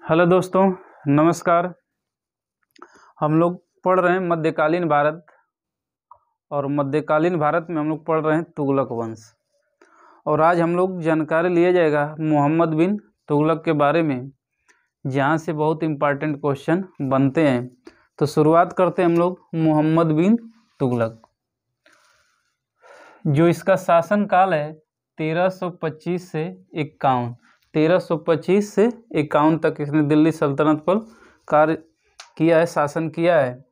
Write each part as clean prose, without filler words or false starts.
Hello दोस्तों, नमस्कार। हम लोग पढ़ रहे हैं मध्यकालीन भारत, और मध्यकालीन भारत में हम लोग पढ़ रहे हैं तुगलक वंश। और आज हम लोग जानकारी लिया जाएगा मोहम्मद बिन तुगलक के बारे में, जहाँ से बहुत इम्पॉर्टेंट क्वेश्चन बनते हैं। तो शुरुआत करते हैं हम लोग मोहम्मद बिन तुगलक। जो इसका शासन काल है 1325 से 51, 1325 से 51 तक इसने दिल्ली सल्तनत पर कार्य किया है, शासन किया है।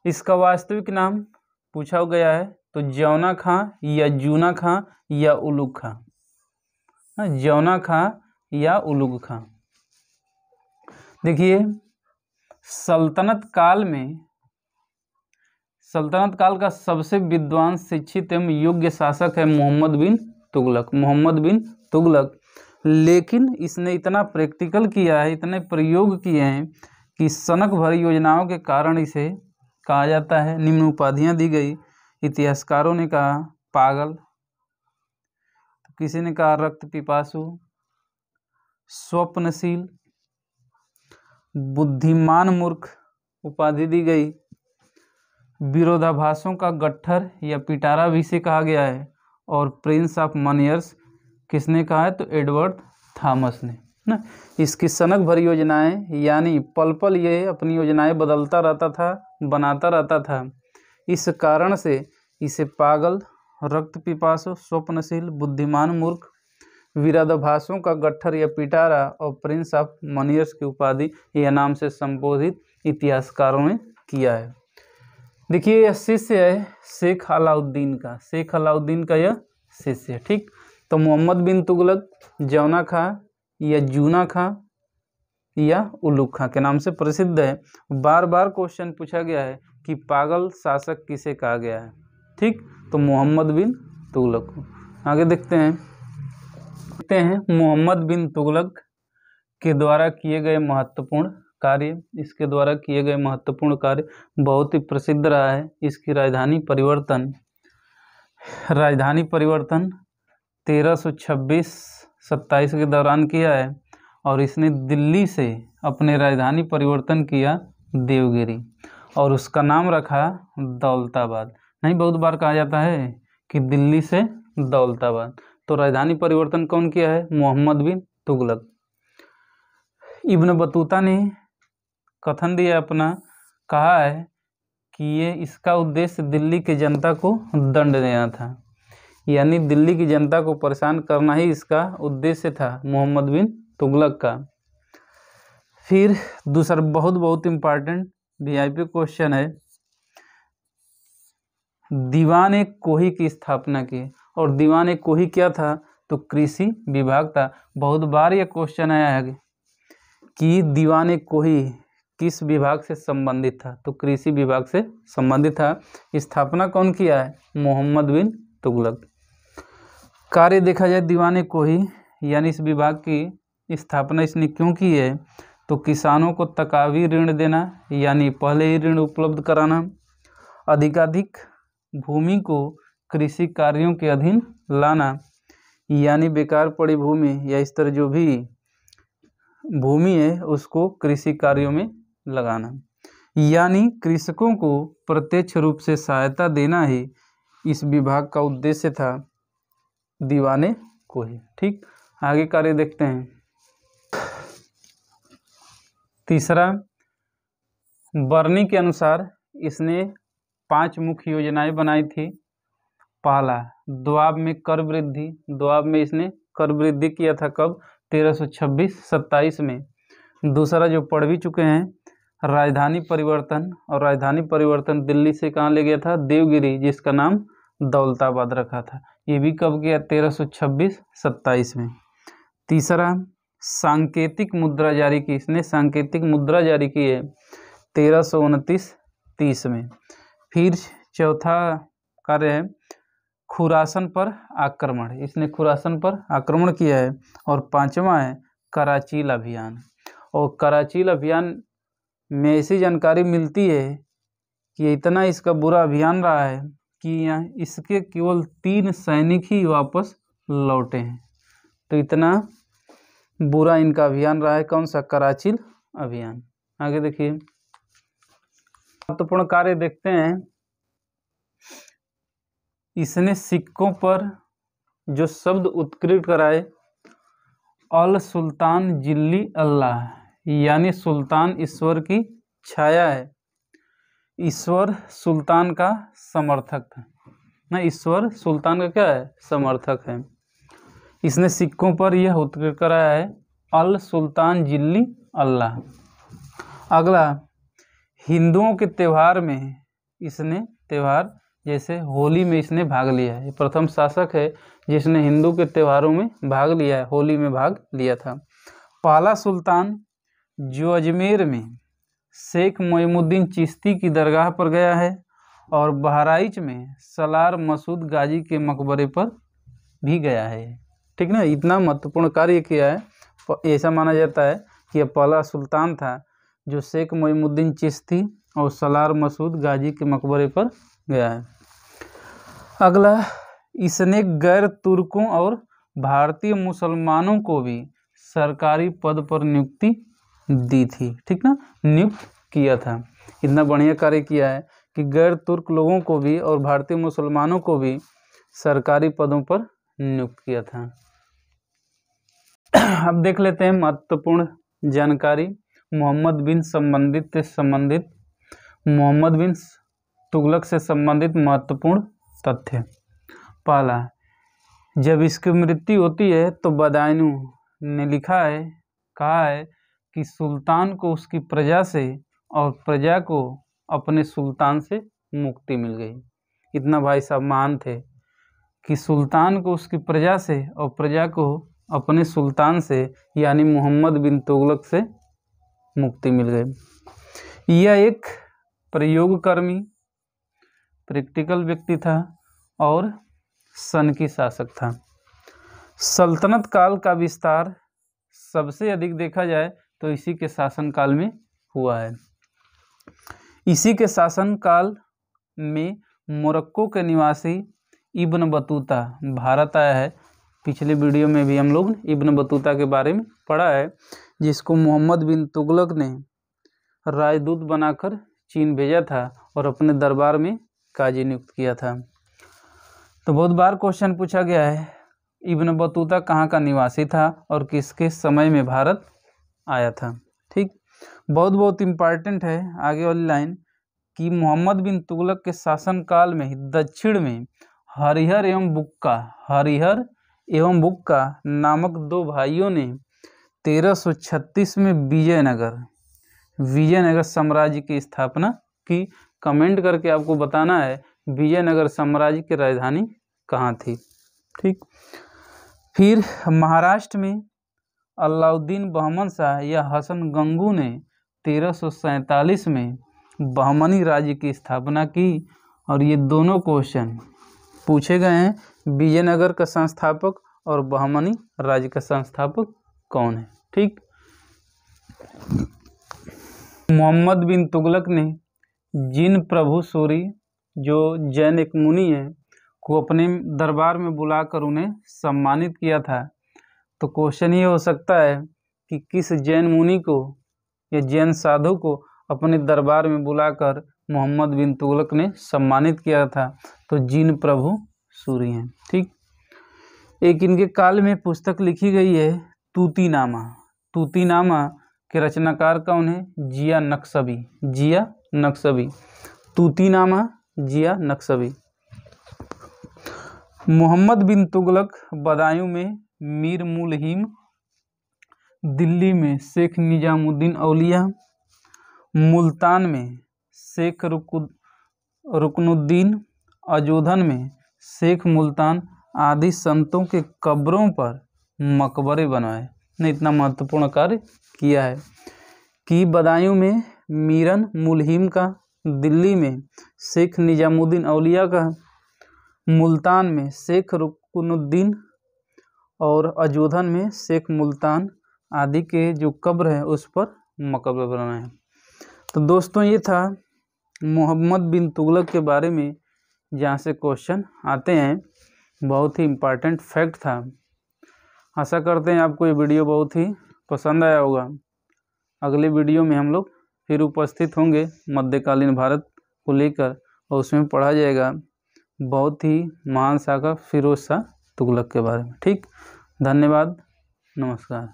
इसका वास्तविक नाम पूछा गया है तो जौना खां या जूना खां या उलुग खां, जौना खां या उलुग खां। देखिए, सल्तनत काल का सबसे विद्वान, शिक्षित एवं योग्य शासक है मोहम्मद बिन तुगलक, मोहम्मद बिन तुगलक। लेकिन इसने इतना प्रैक्टिकल किया है, इतने प्रयोग किए हैं कि सनक भरी योजनाओं के कारण इसे कहा जाता है, निम्न उपाधियां दी गई। इतिहासकारों ने कहा पागल, किसी ने कहा रक्त पिपासु, स्वप्नशील, बुद्धिमान मूर्ख उपाधि दी गई। विरोधाभासों का गट्ठर या पिटारा भी इसे कहा गया है। और प्रिंस ऑफ मनियर्स किसने कहा है तो एडवर्ड थॉमस ने ना। इसकी सनक भरी योजनाएं, यानी पल पल ये अपनी योजनाएं बदलता रहता था, बनाता रहता था। इस कारण से इसे पागल, रक्त पिपासु, स्वप्नशील, बुद्धिमान मूर्ख, विरोधाभासों का गट्ठर या पिटारा और प्रिंस ऑफ मनियर्स की उपाधि या नाम से संबोधित इतिहासकारों ने किया है। देखिए, यह शिष्य है शेख अलाउद्दीन का, शेख अलाउद्दीन का यह शिष्य है। ठीक, तो मोहम्मद बिन तुगलक जौना खां या जूना खां या उलुग खां के नाम से प्रसिद्ध है। बार बार क्वेश्चन पूछा गया है कि पागल शासक किसे कहा गया है। ठीक, तो मोहम्मद बिन तुगलक को। आगे देखते हैं मोहम्मद बिन तुगलक के द्वारा किए गए महत्वपूर्ण कार्य। इसके द्वारा किए गए महत्वपूर्ण कार्य बहुत ही प्रसिद्ध रहा है। इसकी राजधानी परिवर्तन 1326-27 के दौरान किया है। और इसने दिल्ली से अपने राजधानी परिवर्तन किया देवगिरी, और उसका नाम रखा दौलताबाद। नहीं, बहुत बार कहा जाता है कि दिल्ली से दौलताबाद। तो राजधानी परिवर्तन कौन किया है? मोहम्मद बिन तुगलक। इब्न बतूता ने कथन दिया अपना, कहा है कि ये इसका उद्देश्य दिल्ली की जनता को दंड देना था, यानी दिल्ली की जनता को परेशान करना ही इसका उद्देश्य था मोहम्मद बिन तुगलक का। फिर दूसरा बहुत इम्पॉर्टेंट वीआईपी क्वेश्चन है, दीवान कोही की स्थापना की। और दीवान कोही क्या था तो कृषि विभाग था। बहुत बार यह क्वेश्चन आया है कि दीवान कोही किस विभाग से संबंधित था, तो कृषि विभाग से संबंधित था। स्थापना कौन किया है? मोहम्मद बिन तुगलक। कार्य देखा जाए दीवान कोही यानी इस विभाग की स्थापना इसने क्यों की है तो किसानों को तकावी ऋण देना, यानी पहले ही ऋण उपलब्ध कराना, अधिकाधिक भूमि को कृषि कार्यों के अधीन लाना, यानी बेकार पड़ी भूमि या इस तरह जो भी भूमि है उसको कृषि कार्यों में लगाना, यानी कृषकों को प्रत्यक्ष रूप से सहायता देना ही इस विभाग का उद्देश्य था दीवाने कोही। ठीक, आगे कार्य देखते हैं। तीसरा, बर्नी के अनुसार इसने 5 मुख्य योजनाएं बनाई थी। पहला, दोआब में कर वृद्धि। दोआब में इसने कर वृद्धि किया था कब? 1326-27 में। दूसरा, जो पढ़ भी चुके हैं, राजधानी परिवर्तन। और राजधानी परिवर्तन दिल्ली से कहाँ ले गया था? देवगिरी, जिसका नाम दौलताबाद रखा था। ये भी कब किया? 1326-27 में। तीसरा, सांकेतिक मुद्रा जारी की। इसने सांकेतिक मुद्रा जारी की है 1329-30 में। फिर चौथा कार्य है खुरासन पर आक्रमण। इसने खुरासन पर आक्रमण किया है। और पांचवा है कराचील अभियान। और कराचील अभियान में ऐसी जानकारी मिलती है कि इतना इसका बुरा अभियान रहा है कि यहाँ इसके केवल 3 सैनिक ही वापस लौटे हैं। तो इतना बुरा इनका अभियान रहा है कौन सा? कराची अभियान। आगे देखिए महत्वपूर्ण कार्य देखते हैं। इसने सिक्कों पर जो शब्द उत्कीर्ण कराए अल सुल्तान जिल्ली अल्लाह, यानी सुल्तान ईश्वर की छाया है, ईश्वर सुल्तान का समर्थक था ना, ईश्वर सुल्तान का क्या है? समर्थक है। इसने सिक्कों पर यह उत्कीर्ण कराया है अल सुल्तान जिल्ली अल्लाह। अगला, हिंदुओं के त्यौहार में इसने त्यौहार जैसे होली में इसने भाग लिया है। प्रथम शासक है जिसने हिंदू के त्योहारों में भाग लिया है, होली में भाग लिया था। पहला सुल्तान जो अजमेर में शेख मोइनुद्दीन चिश्ती की दरगाह पर गया है और बहराइच में सलार मसूद गाजी के मकबरे पर भी गया है। ठीक ना, इतना महत्वपूर्ण कार्य किया है। ऐसा माना जाता है कि यह पहला सुल्तान था जो शेख मोइनुद्दीन चिश्ती और सलार मसूद गाजी के मकबरे पर गया है। अगला, इसने गैर तुर्कों और भारतीय मुसलमानों को भी सरकारी पद पर नियुक्ति दी थी। ठीक ना, नियुक्त किया था। इतना बढ़िया कार्य किया है कि गैर तुर्क लोगों को भी और भारतीय मुसलमानों को भी सरकारी पदों पर नियुक्त किया था। अब देख लेते हैं महत्वपूर्ण जानकारी मोहम्मद बिन मोहम्मद बिन तुगलक से संबंधित महत्वपूर्ण तथ्य। पहला, जब इसकी मृत्यु होती है तो बदायूं ने कहा है कि सुल्तान को उसकी प्रजा से और प्रजा को अपने सुल्तान से मुक्ति मिल गई। इतना भाई साहब महान थे कि सुल्तान को उसकी प्रजा से और प्रजा को अपने सुल्तान से यानी मोहम्मद बिन तुगलक से मुक्ति मिल गई। यह एक प्रयोगकर्मी प्रैक्टिकल व्यक्ति था और सनकी शासक था। सल्तनत काल का विस्तार सबसे अधिक देखा जाए तो इसी के शासनकाल में हुआ है। इसी के शासनकाल में मोरक्को के निवासी इब्न बतूता भारत आया है। पिछले वीडियो में भी हम लोग इब्न बतूता के बारे में पढ़ा है, जिसको मोहम्मद बिन तुगलक ने राजदूत बनाकर चीन भेजा था और अपने दरबार में काजी नियुक्त किया था। तो बहुत बार क्वेश्चन पूछा गया है इब्न बतूता कहाँ का निवासी था और किसके समय में भारत आया था। ठीक, बहुत इम्पॉर्टेंट है आगे वाली लाइन कि मोहम्मद बिन तुगलक के शासनकाल में दक्षिण में हरिहर एवं बुक्का नामक दो भाइयों ने 1336 में विजयनगर साम्राज्य की स्थापना की। कमेंट करके आपको बताना है विजयनगर साम्राज्य की राजधानी कहाँ थी। ठीक, फिर महाराष्ट्र में अलाउद्दीन बहमन शाह या हसन गंगू ने 1347 में बहमनी राज्य की स्थापना की। और ये दोनों क्वेश्चन पूछे गए हैं, विजयनगर का संस्थापक और बहमनी राज्य का संस्थापक कौन है। ठीक, मोहम्मद बिन तुगलक ने जिन प्रभु सूरी जो जैन एक मुनि है को अपने दरबार में बुलाकर उन्हें सम्मानित किया था। तो क्वेश्चन ये हो सकता है कि किस जैन मुनि को या जैन साधु को अपने दरबार में बुलाकर मोहम्मद बिन तुगलक ने सम्मानित किया था। तो जिन प्रभु सूरी हैं। ठीक, एक इनके काल में पुस्तक लिखी गई है तूतीनामा के रचनाकार कौन है? जिया नक्शबी। तूतीनामा जिया नक्शबी। मोहम्मद बिन तुगलक बदायूं में मीर मुलहिम, दिल्ली में शेख निजामुद्दीन औलिया, मुल्तान में शेख रुकनुद्दीन, अजोधन में शेख मुल्तान आदि संतों के कब्रों पर मकबरे बनवाए ने इतना महत्वपूर्ण कार्य किया है कि बदायूं में मीरन मुलहिम का, दिल्ली में शेख निजामुद्दीन औलिया का, मुल्तान में शेख रुकनुद्दीन और अजोधन में शेख मुल्तान आदि के जो कब्र है उस पर मकबरे बनाए हैं। तो दोस्तों ये था मोहम्मद बिन तुगलक के बारे में जहाँ से क्वेश्चन आते हैं। बहुत ही इम्पॉर्टेंट फैक्ट था। आशा करते हैं आपको ये वीडियो बहुत ही पसंद आया होगा। अगले वीडियो में हम लोग फिर उपस्थित होंगे मध्यकालीन भारत को लेकर, और उसमें पढ़ा जाएगा बहुत ही महान शासक फिरोज शाह तुगलक के बारे में। ठीक, धन्यवाद, नमस्कार।